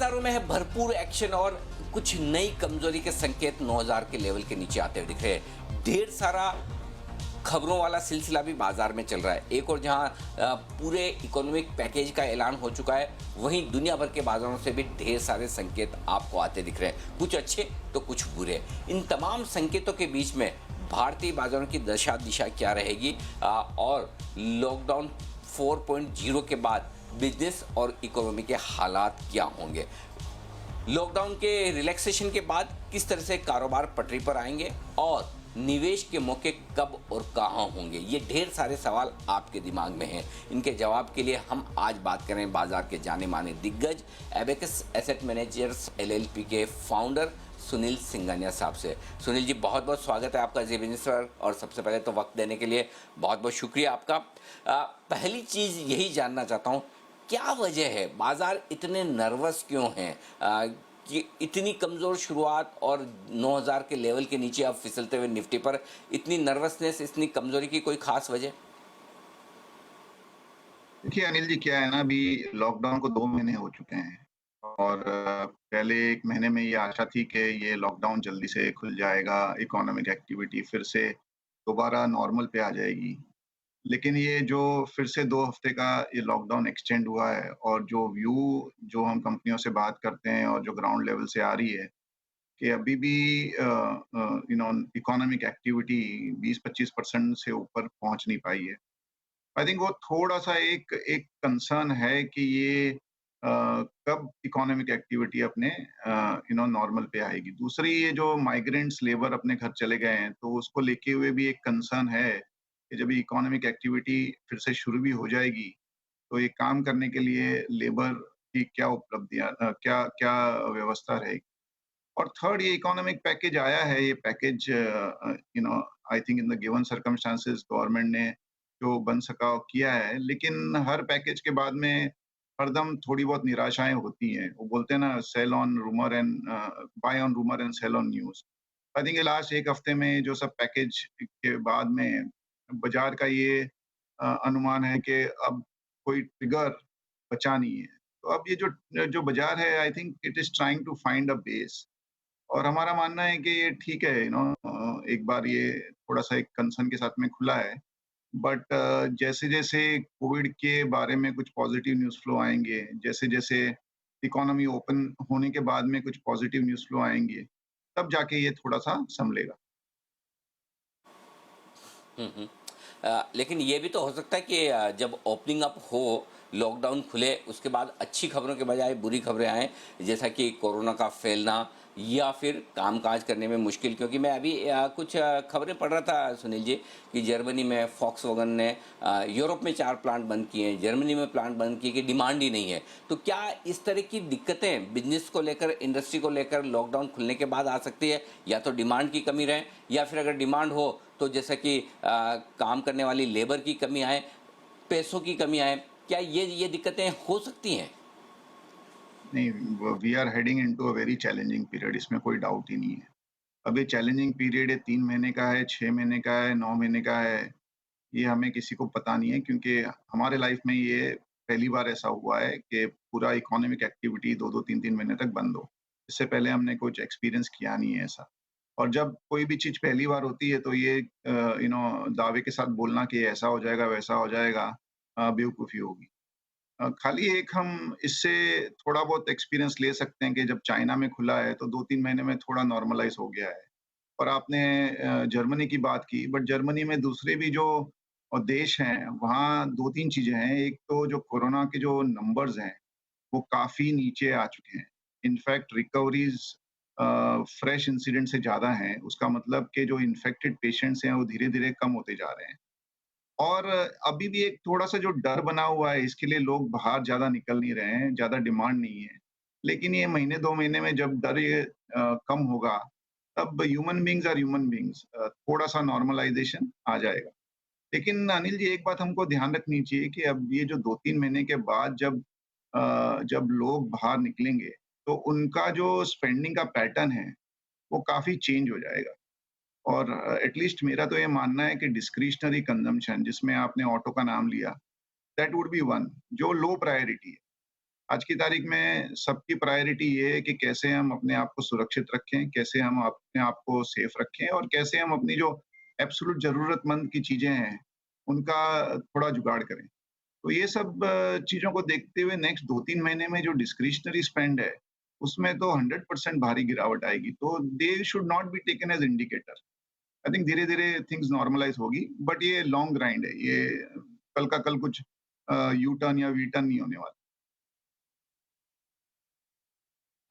बाजारों में है भरपूर एक्शन और कुछ नई कमजोरी के संकेत 9000 के लेवल के नीचे आते हुए दिख रहे हैं। ढेर सारा खबरों वाला सिलसिला भी बाजार में चल रहा है। एक और जहां पूरे इकोनॉमिक पैकेज का ऐलान हो चुका है, वहीं दुनिया भर के बाजारों से भी ढेर सारे संकेत आपको आते दिख रहे हैं, कुछ अच्छे तो कुछ बुरे। इन तमाम संकेतों के बीच में भारतीय बाजारों की दशा दिशा क्या रहेगी और लॉकडाउन 4.0 के बाद बिजनेस और इकोनॉमी के हालात क्या होंगे, लॉकडाउन के रिलैक्सेशन के बाद किस तरह से कारोबार पटरी पर आएंगे और निवेश के मौके कब और कहां होंगे, ये ढेर सारे सवाल आपके दिमाग में हैं। इनके जवाब के लिए हम आज बात करें बाजार के जाने माने दिग्गज एबेकस एसेट मैनेजर्स एलएलपी के फाउंडर सुनील सिंघानिया साहब से। सुनील जी, बहुत बहुत स्वागत है आपका जी बिजनेस पर, और सबसे पहले तो वक्त देने के लिए बहुत बहुत शुक्रिया आपका। पहली चीज़ यही जानना चाहता हूँ, क्या वजह है बाजार इतने नर्वस क्यों हैं कि इतनी कमज़ोर शुरुआत और 9000 के लेवल के नीचे अब फिसलते हुए निफ्टी पर इतनी नर्वसनेस, इतनी कमज़ोरी की कोई खास वजह? देखिए अनिल जी, क्या है ना, अभी लॉकडाउन को 2 महीने हो चुके हैं और पहले 1 महीने में ये आशा थी कि ये लॉकडाउन जल्दी से खुल जाएगा, इकोनॉमिक एक्टिविटी फिर से दोबारा नॉर्मल पे आ जाएगी। लेकिन ये जो फिर से 2 हफ्ते का ये लॉकडाउन एक्सटेंड हुआ है और जो व्यू जो हम कंपनियों से बात करते हैं और जो ग्राउंड लेवल से आ रही है कि अभी भी इकोनॉमिक एक्टिविटी 20-25% से ऊपर पहुँच नहीं पाई है। आई थिंक वो थोड़ा-सा एक एक कंसर्न है कि ये कब इकोनॉमिक एक्टिविटी अपने नॉर्मल पे आएगी। दूसरी, ये जो माइग्रेंट्स लेबर अपने घर चले गए हैं, तो उसको लेके हुए भी एक कंसर्न है कि जब इकोनॉमिक एक्टिविटी फिर से शुरू भी हो जाएगी, तो ये काम करने के लिए लेबर की क्या उपलब्धियाँ क्या क्या व्यवस्था रहेगी। और थर्ड, ये इकोनॉमिक पैकेज आया है, ये package I think in the given circumstances government ने जो बन सका वो किया है, लेकिन हर पैकेज के बाद में हरदम थोड़ी बहुत निराशाएँ होती हैं। वो बोलते हैं ना, sell on rumour and buy on rumour and sell on news. I think ये लास्ट 1 हफ्ते में जो सब पैकेज के बाद में बाज़ार का ये अनुमान है कि अब कोई ट्रिगर बचा नहीं है। तो अब ये जो जो बाज़ार है, I think it is trying to find a base. और हमारा मानना है कि ये ठीक है, एक बार ये थोड़ा-सा एक कंसर्न के साथ में खुला है। बट जैसे-जैसे कोविड के बारे में कुछ पॉज़िटिव न्यूज़ फ्लो आएँगे, जैसे-जैसे इकोनॉमी ओपन होने के बाद में कुछ पॉज़िटिव न्यूज़ फ्लो आएँगे, तब जाके ये थोड़ा-सा सँभलेगा। हम्म हम्म। लेकिन ये भी तो हो सकता है कि जब ओपनिंग अप हो, लॉकडाउन खुले, उसके बाद अच्छी खबरों के बजाय बुरी खबरें आएँ, जैसा कि कोरोना का फैलना या फिर कामकाज करने में मुश्किल। क्योंकि मैं अभी कुछ खबरें पढ़ रहा था सुनील जी कि जर्मनी में फॉक्सवैगन ने यूरोप में 4 प्लांट बंद किए हैं, जर्मनी में प्लांट बंद किए कि डिमांड ही नहीं है। तो क्या इस तरह की दिक्कतें बिजनेस को लेकर, इंडस्ट्री को लेकर लॉकडाउन खुलने के बाद आ सकती है? या तो डिमांड की कमी रहे, या फिर अगर डिमांड हो तो जैसा कि काम करने वाली लेबर की कमी आए, पैसों की कमी आए, क्या ये दिक्कतें हो सकती हैं? नहीं, we are heading into a very challenging period, इसमें कोई डाउट ही नहीं है। अब ये चैलेंजिंग पीरियड है, 3 महीने का है, 6 महीने का है, 9 महीने का है, ये हमें किसी को पता नहीं है, क्योंकि हमारे लाइफ में ये पहली बार ऐसा हुआ है कि पूरा इकोनॉमिक एक्टिविटी 2-2 3-3 महीने तक बंद हो। इससे पहले हमने कुछ एक्सपीरियंस किया नहीं है ऐसा। और जब कोई भी चीज़ पहली बार होती है तो ये दावे के साथ बोलना कि ऐसा हो जाएगा, वैसा हो जाएगा, बेवकूफ़ी होगी। खाली एक हम इससे थोड़ा बहुत एक्सपीरियंस ले सकते हैं कि जब चाइना में खुला है तो 2-3 महीने में थोड़ा नॉर्मलाइज़ हो गया है। और आपने जर्मनी की बात की, बट जर्मनी में दूसरे भी जो देश हैं, वहाँ 2-3 चीज़ें हैं। एक तो जो कोरोना के जो नंबर्स हैं, वो काफ़ी नीचे आ चुके हैं। इनफैक्ट रिकवरीज़ फ्रेश इंसिडेंट से ज़्यादा हैं। उसका मतलब कि जो इन्फेक्टेड पेशेंट्स हैं, वो धीरे-धीरे कम होते जा रहे हैं। और अभी भी एक थोड़ा-सा जो डर बना हुआ है, इसके लिए लोग बाहर ज़्यादा निकल नहीं रहे हैं, ज़्यादा डिमांड नहीं है। लेकिन ये महीने 2 महीने में जब डर ये कम होगा, तब human beings are human beings, थोड़ा-सा नॉर्मलाइज़ेशन आ जाएगा। लेकिन अनिल जी, एक बात हमको ध्यान रखनी चाहिए कि अब ये जो 2-3 महीने के बाद जब लोग बाहर निकलेंगे, तो उनका जो स्पेंडिंग का पैटर्न है, वो काफ़ी चेंज हो जाएगा। और एटलीस्ट मेरा तो ये मानना है कि डिस्क्रिशनरी कंजम्पशन, जिसमें आपने ऑटो का नाम लिया, दैट वुड बी वन जो लो प्रायोरिटी है। आज की तारीख में सबकी प्रायोरिटी ये है कि कैसे हम अपने आप को सुरक्षित रखें, कैसे हम अपने आप को सेफ रखें और कैसे हम अपनी जो एब्सोल्यूट ज़रूरतमंद की चीज़ें हैं, उनका थोड़ा जुगाड़ करें। तो ये सब चीज़ों को देखते हुए नेक्स्ट 2-3 महीने में जो डिस्क्रिशनरी स्पेंड है, उसमें तो 100% भारी गिरावट आएगी। तो they should not be taken as indicator. I think धीरे-धीरे थिंग्स नॉर्मलाइज़ होगी, बट ये लॉन्ग ग्राइंड है। ये कल का कल कुछ यू टर्न या वी टर्न नहीं होने वाला।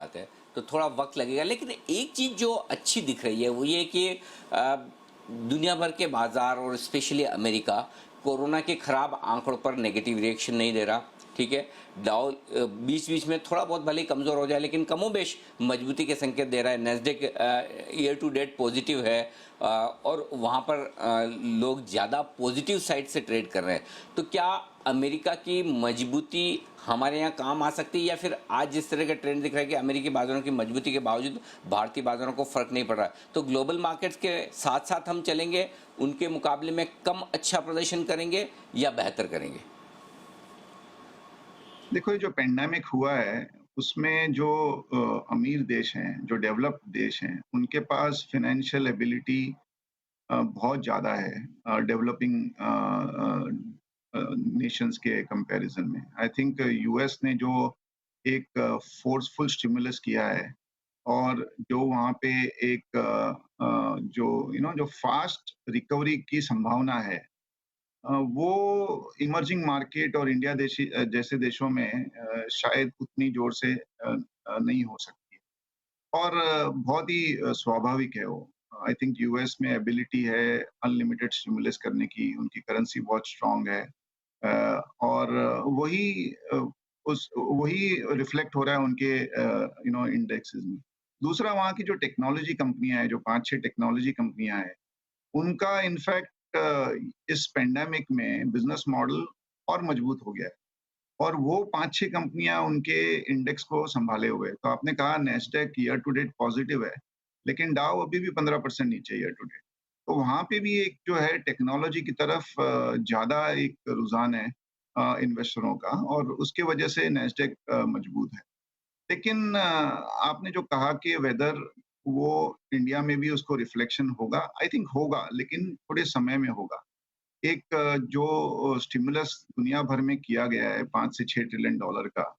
बात है, तो थोड़ा वक्त लगेगा, लेकिन एक चीज़ जो अच्छी दिख रही है वो ये कि अ, दुनिया भर के बाजार और स्पेशली अमेरिका कोरोना के खराब आंकड़ों पर नेगेटिव रिएक्शन नहीं दे रहा। ठीक है, डाउ बीच बीच में थोड़ा बहुत भले ही कमज़ोर हो जाए लेकिन कमोबेश मजबूती के संकेत दे रहा है। Nasdaq year to date positive है, और वहाँ पर लोग ज़्यादा पॉजिटिव साइड से ट्रेड कर रहे हैं। तो क्या अमेरिका की मजबूती हमारे यहाँ काम आ सकती है, या फिर आज जिस तरह का ट्रेंड दिख रहा है कि अमेरिकी बाजारों की मजबूती के बावजूद भारतीय बाजारों को फर्क नहीं पड़ रहा है, तो ग्लोबल मार्केट्स के साथ साथ हम चलेंगे, उनके मुकाबले में कम अच्छा प्रदर्शन करेंगे या बेहतर करेंगे? देखो ये जो पैंडेमिक हुआ है, उसमें जो अमीर देश हैं, जो डेवलप्ड देश हैं, उनके पास फाइनेंशियल एबिलिटी बहुत ज़्यादा है डेवलपिंग नेशंस के कंपैरिजन में। आई थिंक यूएस ने जो एक फोर्सफुल स्टिमुलस किया है और जो वहाँ पे एक जो जो फास्ट रिकवरी की संभावना है, वो इमर्जिंग मार्केट और इंडिया जैसे देशों में शायद उतनी जोर से नहीं हो सकती है। और बहुत ही स्वाभाविक है वो। आई थिंक यूएस में एबिलिटी है अनलिमिटेड स्टिमुलस करने की, उनकी करेंसी बहुत स्ट्रॉन्ग है। और वही रिफ्लेक्ट हो रहा है उनके इंडेक्सेस में। दूसरा वहाँ की जो टेक्नोलॉजी कंपनियाँ हैं, जो 5-6 टेक्नोलॉजी कंपनियाँ हैं, उनका इनफैक्ट इस पैंडेमिक में बिज़नेस मॉडल और मजबूत हो गया है और वो 5-6 कंपनियाँ उनके इंडेक्स को सँभाले हुए हैं। तो आपने कहा Nasdaq year to date positive है, लेकिन डाउ अभी भी 15% नीचे है ईयर टू डेट। तो वहाँ पे भी एक जो है टेक्नोलॉजी की तरफ ज़्यादा एक रुझान है इन्वेस्टरों का और उसके वजह से नैस्डैक मजबूत है। लेकिन आपने जो कहा कि वेदर वो इंडिया में भी उसको रिफ्लेक्शन होगा, आई थिंक होगा, लेकिन थोड़े समय में होगा। एक जो स्टिमुलस दुनिया भर में किया गया है 5 से 6 ट्रिलियन डॉलर का,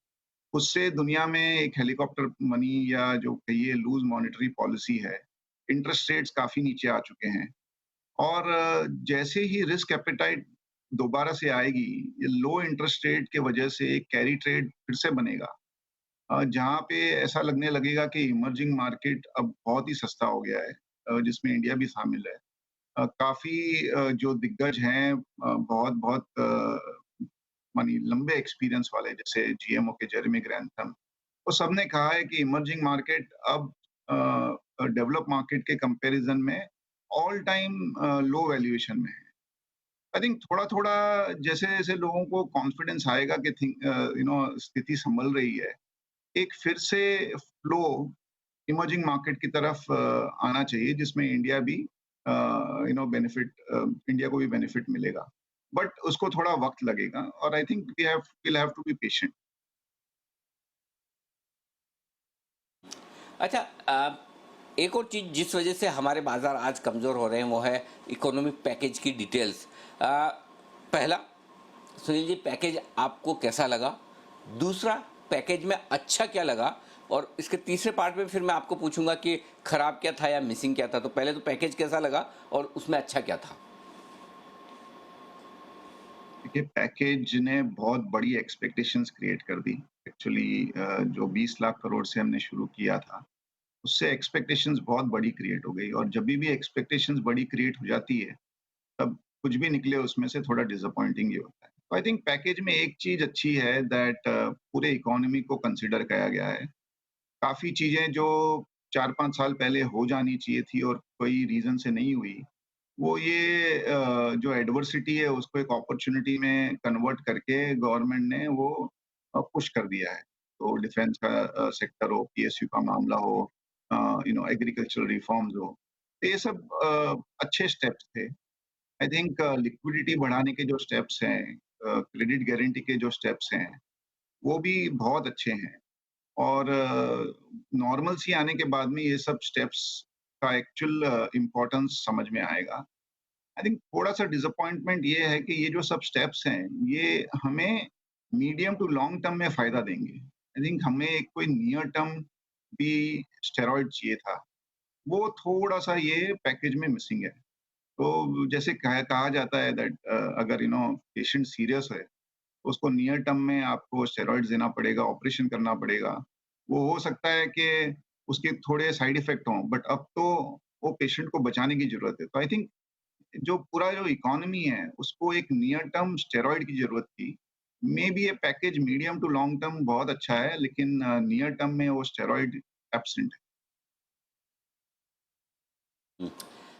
उससे दुनिया में एक हेलीकॉप्टर मनी या जो कहिए लूज़ मॉनेटरी पॉलिसी है, इंटरेस्ट रेट्स काफ़ी नीचे आ चुके हैं और जैसे ही रिस्क एपेटाइट दोबारा से आएगी, ये लो इंटरेस्ट रेट के वजह से एक कैरी ट्रेड फिर से बनेगा। जहाँ पे ऐसा लगने लगेगा कि इमर्जिंग मार्केट अब बहुत ही सस्ता हो गया है जिसमें इंडिया भी शामिल है। काफ़ी जो दिग्गज हैं बहुत-बहुत मानिए लंबे एक्सपीरियंस वाले जैसे जीएमओ के जेरेमी ग्रैंथम, वो सबने कहा है कि इमर्जिंग मार्केट अब डेवलप मार्केट के कंपैरिजन में ऑल टाइम लो वैल्यूएशन में है। आई थिंक थोड़ा-थोड़ा जैसे-जैसे लोगों को कॉन्फिडेंस आएगा कि स्थिति संभल रही है, एक फिर से फ्लो इमर्जिंग मार्केट की तरफ आना चाहिए जिसमें इंडिया भी इंडिया को भी बेनिफिट मिलेगा। बट उसको थोड़ा वक़्त लगेगा और I think will have to be patient. अच्छा, एक और चीज़ जिस वजह से हमारे बाजार आज कमज़ोर हो रहे हैं वो है इकोनॉमिक पैकेज की डिटेल्स। पहला, सुनील जी, पैकेज आपको कैसा लगा? दूसरा, पैकेज में अच्छा क्या लगा? और इसके तीसरे पार्ट में फिर मैं आपको पूछूंगा कि खराब क्या था या मिसिंग क्या था। तो पहले तो पैकेज कैसा लगा और उसमें अच्छा क्या था? देखिए पैकेज ने बहुत बड़ी एक्सपेक्टेशंस क्रिएट कर दी। एक्चुअली जो 20 लाख करोड़ से हमने शुरू किया था, उससे एक्सपेक्टेशंस बहुत बड़ी क्रिएट हो गई और जभी भी एक्सपेक्टेशंस बड़ी क्रिएट हो जाती है, तब कुछ भी निकले उसमें से थोड़ा डिसअपॉइंटिंग ही होता है। तो आई थिंक पैकेज में एक चीज़ अच्छी है दैट पूरे इकोनॉमी को कंसीडर किया गया है। काफ़ी चीज़ें जो 4-5 साल पहले हो जानी चाहिए थी और कोई रीज़न से नहीं हुई, वो ये जो एडवर्सिटी है उसको एक अपॉर्च्युनिटी में कन्वर्ट करके गवर्नमेंट ने वो पुश कर दिया है। तो डिफेंस का सेक्टर हो, पीएसयू का मामला हो, एग्रीकल्चरल रिफॉर्म्स हो, तो ये सब अच्छे स्टेप्स थे। आई थिंक लिक्विडिटी बढ़ाने के जो स्टेप्स हैं, क्रेडिट गारंटी के जो स्टेप्स हैं, वो भी बहुत अच्छे हैं। और नॉर्मलसी आने के बाद में ये सब स्टेप्स का एक्चुअल इम्पोर्टेंस समझ में आएगा। आई थिंक थोड़ा-सा डिसअपॉइंटमेंट ये है कि ये जो सब स्टेप्स हैं, ये हमें मीडियम टू लॉन्ग टर्म में फ़ायदा देंगे। आई थिंक हमें एक कोई नियर टर्म भी स्टेरॉइड चाहिए था, वो थोड़ा-सा ये पैकेज में मिसिंग है। तो जैसे कहा कहा जाता है दैट अगर पेशेंट सीरियस है, तो उसको नियर टर्म में आपको स्टेरॉइड्स देना पड़ेगा, ऑपरेशन करना पड़ेगा। वो हो सकता है कि उसके थोड़े साइड इफ़ेक्ट हों, बट अब तो वो पेशेंट को बचाने की ज़रूरत है। तो आई थिंक जो पूरा जो इकोनॉमी है, उसको एक नियर टर्म स्टेरॉइड की ज़रूरत थी। मेबी ये package medium to long term बहुत अच्छा है, लेकिन नियर टर्म में वो स्टेरॉइड एब्सेंट है। हम्म।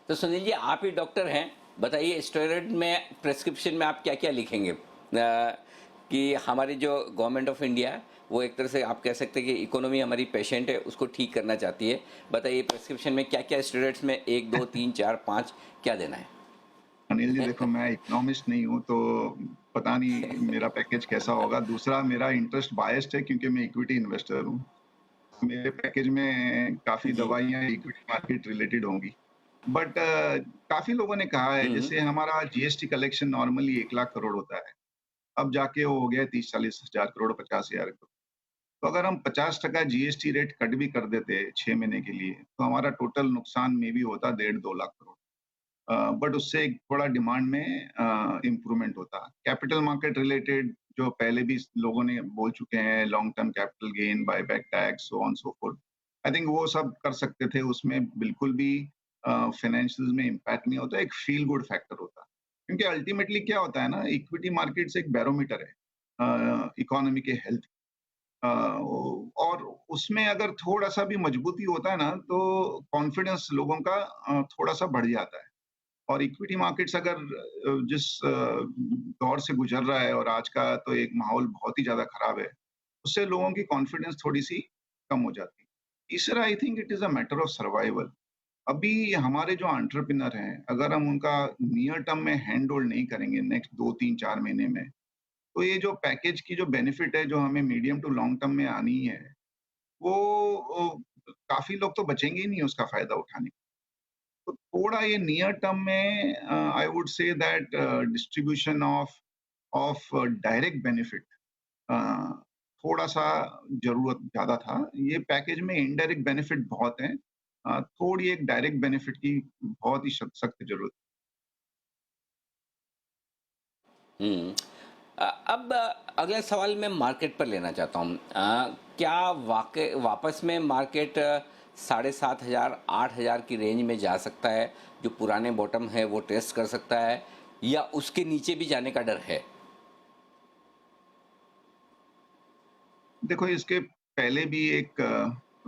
तो सुनील जी, आप ही डॉक्टर हैं, बताइए स्टेरॉइड में प्रेस्क्रिप्शन में आप क्या क्या लिखेंगे कि हमारी जो गवर्नमेंट ऑफ इंडिया है वो एक तरह से आप कह सकते हैं कि इकोनॉमी हमारी पेशेंट है उसको ठीक करना चाहती है। बताइए प्रेस्क्रिप्शन में क्या क्या स्टेरॉइड्स में 1 2 3 4 5 क्या देना अनिल जी, देखो है? मैं इकोनॉमिस्ट नहीं हूँ, तो पता नहीं मेरा पैकेज कैसा होगा। दूसरा, मेरा इंटरेस्ट बायस्ड है क्योंकि मैं इक्विटी इन्वेस्टर हूँ। मेरे पैकेज में काफ़ी जी। दवाइयाँ इक्विटी मार्केट रिलेटेड होंगी। बट काफ़ी लोगों ने कहा है, हम्म। जैसे हमारा GST collection normally 1 lakh crore होता है। अब जाके वो हो गया है 30-40 हज़ार करोड़, 50 हज़ार करोड़। तो अगर हम 50% जीएसटी रेट कट भी कर देते 6 महीने के लिए, तो हमारा टोटल नुकसान में भी होता 1.5-2 लाख करोड़। बट उससे एक थोड़ा डिमांड में इम्प्रूवमेंट होता। कैपिटल मार्केट रिलेटेड जो पहले भी लोगों ने बोल चुके हैं, long term capital gain, buyback tax, so on so fourth. I think वो सब कर सकते थे, उसमें बिल्कुल भी फाइनेंशियल्स में इम्पैक्ट नहीं होता, एक फील गुड फैक्टर होता। क्योंकि अल्टीमेटली क्या होता है ना, इक्विटी मार्केट्स एक बैरोमीटर है इकोनॉमी के हेल्थ। और उसमें अगर थोड़ा-सा भी मजबूती होता है ना, तो कॉन्फिडेंस लोगों का थोड़ा-सा बढ़ जाता है। और इक्विटी मार्केट्स अगर जिस दौर से गुजर रहा है, और आज का तो एक माहौल बहुत ही ज़्यादा खराब है, उससे लोगों की कॉन्फिडेंस थोड़ी-सी कम हो जाती है। तीसरा, आई think it is a matter of survival. अभी हमारे जो एंटरप्रेन्योर हैं, अगर हम उनका नियर टर्म में हैंड होल्ड नहीं करेंगे नेक्स्ट 2, 3, 4 महीने में, तो ये जो पैकेज की जो बेनिफिट है, जो हमें मीडियम टू लॉन्ग टर्म में आनी है, वो काफ़ी लोग तो बचेंगे ही नहीं उसका फ़ायदा उठाने। तो थोड़ा ये नियर टर्म में I would say that distribution of of direct benefit थोड़ा-सा ज़रूरत ज़्यादा था। ये पैकेज में इनडायरेक्ट बेनिफिट बहुत हैं। थोड़ी एक डायरेक्ट बेनिफिट की बहुत ही सख्त ज़रूरत। हम्म। अब अगला सवाल मैं मार्केट पर लेना चाहता हूँ। क्या वाकई वापस में मार्केट 7,500 8,000 की रेंज में जा सकता है, जो पुराने बॉटम है वो टेस्ट कर सकता है, या उसके नीचे भी जाने का डर है? देखो, इसके पहले भी एक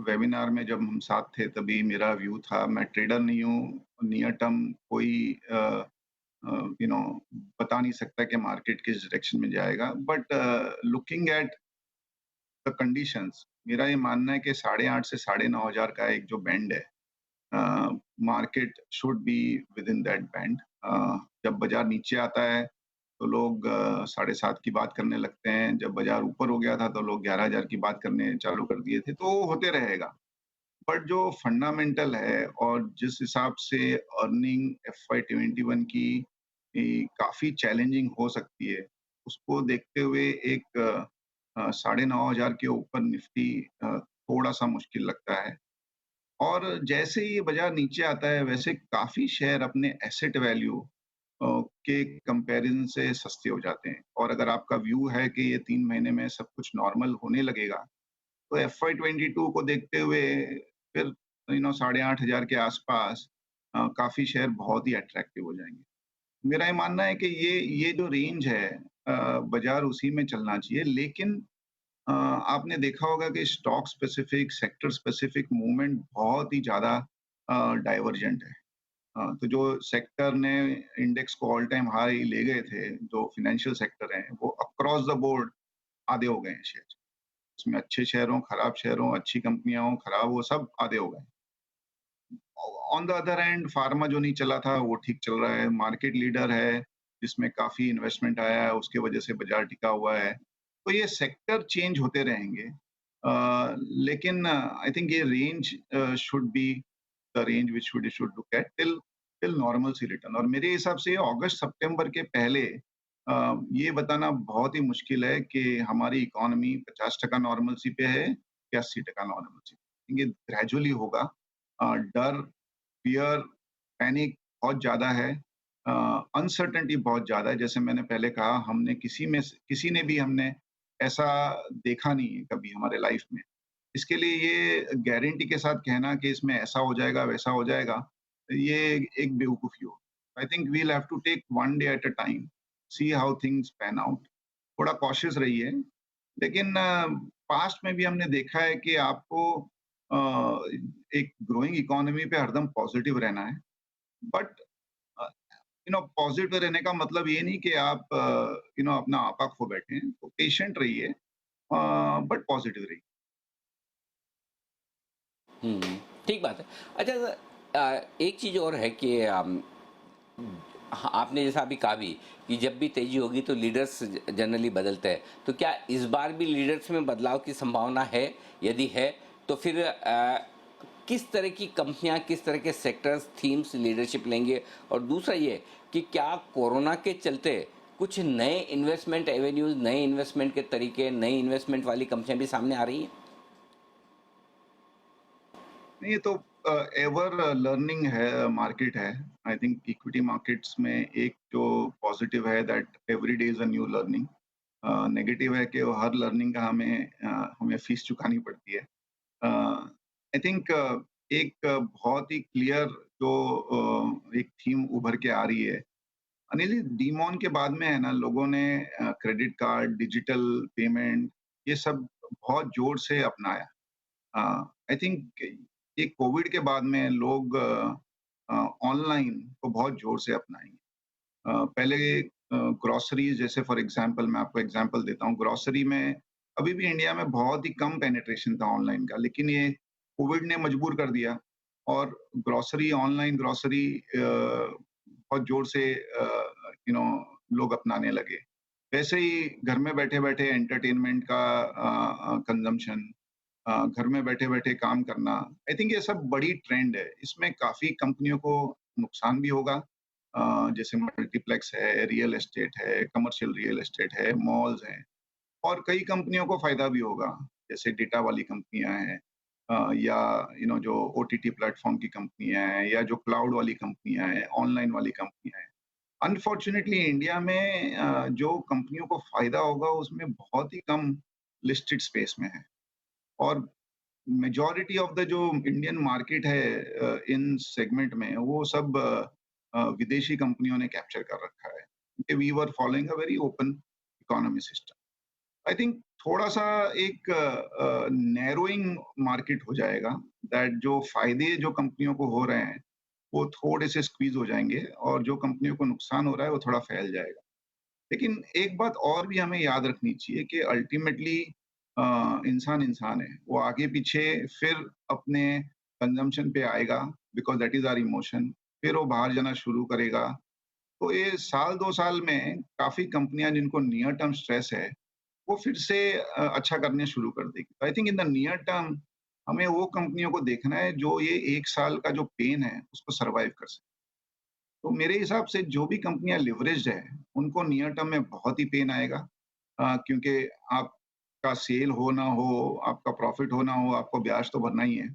वेबिनार में जब हम साथ थे, तभी मेरा व्यू था, मैं ट्रेडर नहीं हूँ, नियर टर्म कोई अ यू नो बता नहीं सकता कि मार्केट किस डायरेक्शन में जाएगा। But looking at the conditions, मेरा ये मानना है कि 8,500 से 9,500 का एक जो बैंड है, market should be with in that band. जब बाजार नीचे आता है तो लोग 7,500 की बात करने लगते हैं, जब बाजार ऊपर हो गया था तो लोग 11,000 की बात करने चालू कर दिए थे, तो वो होते रहेगा। बट जो फंडामेंटल है और जिस हिसाब से अर्निंग एफवाई 21 की काफी चैलेंजिंग हो सकती है, उसको देखते हुए एक 9,500 के ऊपर निफ्टी थोड़ा सा मुश्किल लगता है। और जैसे ही ये बाजार नीचे आता है, वैसे काफी शेयर अपने एसेट वैल्यू के कंपैरिजन से सस्ते हो जाते हैं। और अगर आपका व्यू है कि ये 3 महीने में सब कुछ नॉर्मल होने लगेगा, तो एफवाई 22 को देखते हुए फिर 8,500 के आसपास काफ़ी शेयर बहुत ही अट्रैक्टिव हो जाएँगे। मेरा ये मानना है कि ये जो रेंज है, बाज़ार उसी में चलना चाहिए। लेकिन आपने देखा होगा कि stock specific, sector specific movement बहुत ही ज़्यादा डाइवर्जेंट है। तो जो सेक्टर ने इंडेक्स को ऑल टाइम हाई ले गए थे, जो फाइनेंशियल सेक्टर हैं, वो अक्रॉस द बोर्ड आधे हो गए हैं शेयर। उसमें अच्छे शेयर हों, खराब शेयर हों, अच्छी कंपनियाँ हों, खराब हो, सब आधे हो गए। On the other hand pharma जो नहीं चला था, वो ठीक चल रहा है। मार्केट लीडर है, जिसमें काफ़ी इन्वेस्टमेंट आया है, उसके वजह से बाज़ार टिका हुआ है। तो ये सेक्टर चेंज होते रहेंगे। लेकिन आई थिंक ये range should be the range which we should look at till till normalcy return. और मेरे हिसाब से अगस्त सितंबर के पहले ये बताना बहुत ही मुश्किल है कि हमारी इकोनॉमी 50% नॉर्मलसी पे है या 80% नॉर्मलसी पे। ये ग्रेजुअली होगा। डर, फ़ियर, पैनिक बहुत ज़्यादा है। अनसर्टेनिटी बहुत ज़्यादा है। जैसे मैंने पहले कहा, हमने किसी ने भी हमने ऐसा देखा नहीं है कभी हमारे लाइफ़ में। इसके लिए ये गारंटी के साथ कहना कि इसमें ऐसा हो जाएगा, वैसा हो जाएगा, ये एक बेवकूफ़ी होगी। I think we will have to take one day at a time, see how things pan out. थोड़ा कॉशियस रहिए। लेकिन पास्ट में भी हमने देखा है कि आपको अ, एक ग्रोइंग इकोनॉमी पे हरदम पॉज़िटिव रहना है। बट अ, पॉज़िटिव रहने का मतलब ये नहीं कि आप अपना आपा खो बैठे हैं। तो पेशेंट रहिए, बट पॉज़िटिव रहिए। हुँ, ठीक बात है। अच्छा, एक चीज़ और है कि हाँ, आपने जैसा अभी कहा भी कि जब भी तेज़ी होगी तो लीडर्स जनरली बदलते हैं। तो क्या इस बार भी लीडर्स में बदलाव की संभावना है? यदि है, तो फिर किस तरह की कंपनियाँ, किस तरह के सेक्टर्स, थीम्स लीडरशिप लेंगे? और दूसरा ये कि क्या कोरोना के चलते कुछ नए इन्वेस्टमेंट एवेन्यूज़, नए इन्वेस्टमेंट के तरीके, नई इन्वेस्टमेंट वाली कंपनियाँ भी सामने आ रही हैं? नहीं, ये तो एवर लर्निंग है, मार्केट है। आई थिंक इक्विटी मार्केट्स में एक जो पॉजिटिव है that every day is a new learning. Negative है कि वो हर लर्निंग का हमें फीस चुकानी पड़ती है। आई थिंक एक बहुत ही क्लियर जो एक थीम उभर के आ रही है। अनिल जी, डीमॉन के बाद में है ना, लोगों ने क्रेडिट कार्ड, डिजिटल पेमेंट, ये सब बहुत जोर से अपनाया। आई थिंक ये कोविड के बाद में लोग ऑनलाइन को बहुत जोर से अपनाएंगे। पहले ग्रोसरीज, जैसे फॉर एग्जांपल मैं आपको एग्जांपल देता हूँ, ग्रोसरी में अभी भी इंडिया में बहुत ही कम पेनिट्रेशन था ऑनलाइन का, लेकिन ये कोविड ने मजबूर कर दिया और ग्रोसरी, ऑनलाइन ग्रोसरी बहुत जोर से लोग अपनाने लगे। वैसे ही घर में बैठे-बैठे एंटरटेनमेंट का कंजम्पशन, घर में बैठे-बैठे काम करना, आई थिंक ये सब बड़ी ट्रेंड है। इसमें काफ़ी कंपनियों को नुकसान भी होगा। जैसे मल्टीप्लेक्स है, रियल एस्टेट है, कमर्शियल रियल एस्टेट है, मॉल्स हैं, और कई कंपनियों को फ़ायदा भी होगा, जैसे डेटा वाली कंपनियाँ हैं, या जो ओटीटी प्लेटफ़ॉर्म की कंपनियाँ हैं, या जो क्लाउड वाली कंपनियाँ हैं, ऑनलाइन वाली कंपनियाँ हैं। अनफॉर्च्यूनेटली इंडिया में जो कंपनियों को फ़ायदा होगा उसमें बहुत ही कम लिस्टेड स्पेस में है, और मेजॉरिटी ऑफ द जो इंडियन मार्केट है इन सेगमेंट में, वो सब विदेशी कंपनियों ने कैप्चर कर रखा है, क्योंकि we were following a very open economy system. I think थोड़ा-सा एक नैरोइंग मार्केट हो जाएगा, दैट जो फ़ायदे जो कंपनियों को हो रहे हैं, वो थोड़े से स्क्वीज़ हो जाएँगे, और जो कंपनियों को नुकसान हो रहा है, वो थोड़ा फैल जाएगा। लेकिन एक बात और भी हमें याद रखनी चाहिए कि अल्टीमेटली इंसान इंसान है। वो आगे-पीछे फिर अपने कंज़म्पशन पे आएगा, because that is our emotion. फिर वो बाहर जाना शुरू करेगा। तो ये साल 2 साल में काफ़ी कंपनियाँ जिनको नियर टर्म स्ट्रेस है, वो फिर से अच्छा करने शुरू कर देगी। तो I think in the near term हमें वो कंपनियों को देखना है जो ये 1 साल का जो पेन है, उसको सर्वाइव कर सकें। तो मेरे हिसाब से जो भी कंपनियाँ लिवरेज्ड है, उनको नियर टर्म में बहुत ही पेन आएगा, क्योंकि आपका सेल हो ना हो, आपका प्रॉफिट हो ना हो, आपको ब्याज तो भरना ही है।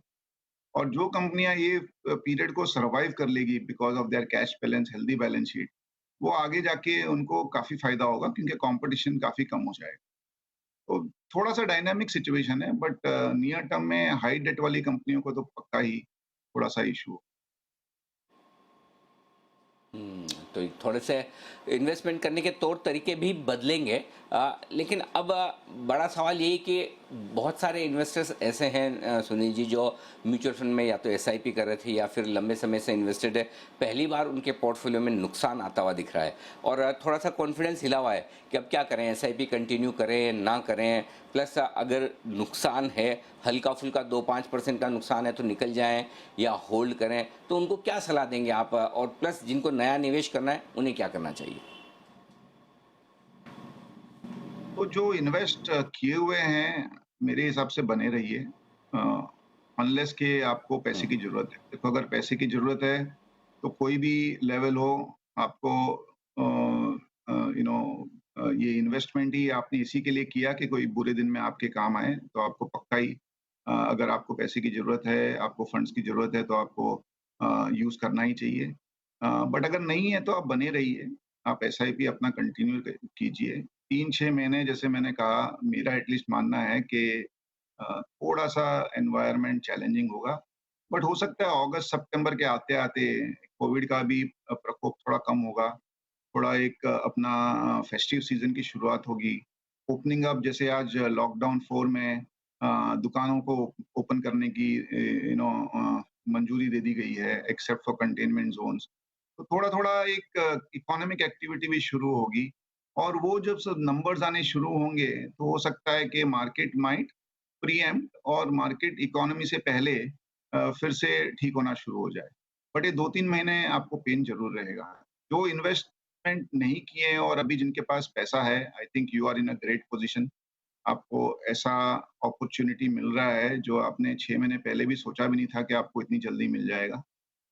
और जो कंपनियाँ ये पीरियड को सर्वाइव कर लेगी because of their cash balance, healthy balance sheet, वो आगे जाके उनको काफ़ी फ़ायदा होगा, क्योंकि कॉम्पिटिशन काफ़ी कम हो जाएगा। तो थोड़ा-सा डायनामिक सिचुएशन है, बट नियर टर्म में हाई डेट वाली कंपनियों को तो पक्का ही थोड़ा-सा इश्यू। हुँ, तो थोड़े से इन्वेस्टमेंट करने के तौर तरीके भी बदलेंगे। लेकिन अब बड़ा सवाल ये है कि बहुत सारे इन्वेस्टर्स ऐसे हैं, सुनील जी, जो म्यूचुअल फंड में या तो एसआईपी कर रहे थे या फिर लंबे समय से इन्वेस्टेड है। पहली बार उनके पोर्टफोलियो में नुकसान आता हुआ दिख रहा है और थोड़ा सा कॉन्फिडेंस हिला हुआ है कि अब क्या करें, एसआईपी कंटिन्यू करें, ना करें। प्लस अगर नुकसान है, हल्का-फुल्का 2-5% का नुकसान है तो निकल जाएँ या होल्ड करें, तो उनको क्या सलाह देंगे आप? और प्लस जिनको नया निवेश करना है, उन्हें क्या करना चाहिए? तो जो इन्वेस्ट किए हुए हैं, मेरे हिसाब से बने रहिए अनलेस कि आपको पैसे की हम्म। ज़रूरत है। देखो अगर पैसे की ज़रूरत है, तो कोई भी लेवल हो आपको ये इन्वेस्टमेंट ही आपने इसी के लिए किया कि कोई बुरे दिन में आपके काम आए, तो आपको पक्का ही अगर आपको पैसे की ज़रूरत है, आपको फंड्स की ज़रूरत है, तो आपको यूज़ करना ही चाहिए। बट अगर नहीं है तो आप बने रहिए, आप एसआईपी अपना कंटिन्यू कीजिए। 3-6 महीने जैसे मैंने कहा, मेरा एटलीस्ट मानना है कि थोड़ा-सा एनवायरनमेंट चैलेंजिंग होगा। बट हो सकता है अगस्त सितंबर के आते-आते कोविड का भी प्रकोप थोड़ा कम होगा। थोड़ा एक अपना फेस्टिव सीज़न की शुरुआत होगी। ओपनिंग अप जैसे आज लॉकडाउन 4 में दुकानों को ओपन करने की मंजूरी दे दी गई है एक्सेप्ट फॉर कंटेनमेंट ज़ोन्स। तो थोड़ा-थोड़ा एक इकोनॉमिक एक्टिविटी भी शुरू होगी और वो जब सब नंबर्स आने शुरू होंगे, तो हो सकता है कि मार्केट माइट प्रीएम्प्ट और मार्केट इकोनॉमी से पहले फिर से ठीक होना शुरू हो जाए। बट ये 2-3 महीने आपको पेन ज़रूर रहेगा। जो इन्वेस्टमेंट नहीं किए हैं और अभी जिनके पास पैसा है, I think you are in a great position. आपको ऐसा अपॉर्च्युनिटी मिल रहा है, जो आपने 6 महीने पहले भी सोचा भी नहीं था कि आपको इतनी जल्दी मिल जाएगा।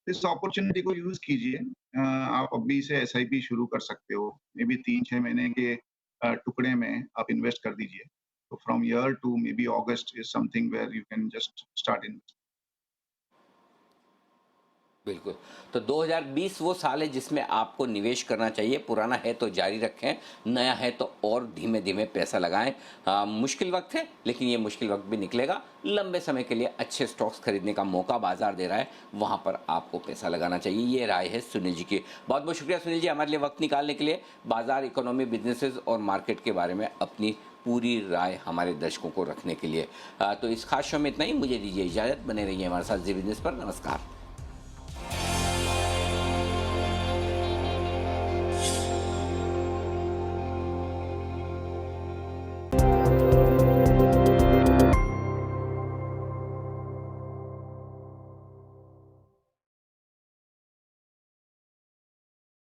इस अपॉर्च्युनिटी को यूज़ कीजिए। आप अभी से एसआईपी शुरू कर सकते हो। मे बी 3-6 महीने के टुकड़े में आप इन्वेस्ट कर दीजिए। तो from year to maybe August is something where you can just start in. बिल्कुल। तो 2020 वो साल है जिसमें आपको निवेश करना चाहिए। पुराना है तो जारी रखें, नया है तो और धीमे-धीमे पैसा लगाएँ। मुश्किल वक़्त है, लेकिन ये मुश्किल वक़्त भी निकलेगा। लंबे समय के लिए अच्छे स्टॉक्स खरीदने का मौका बाज़ार दे रहा है, वहाँ पर आपको पैसा लगाना चाहिए। ये राय है सुनील जी की। बहुत-बहुत शुक्रिया सुनील जी हमारे लिए वक़्त निकालने के लिए। बाज़ार, इकोनॉमी, बिज़नेसेस और मार्केट के बारे में अपनी पूरी राय हमारे दर्शकों को रखने के लिए। तो इस ख़ास शो में इतना ही। मुझे दीजिए इजाज़त। बने रहिए हमारे साथ ज़ी बिज़नेस पर। नमस्कार।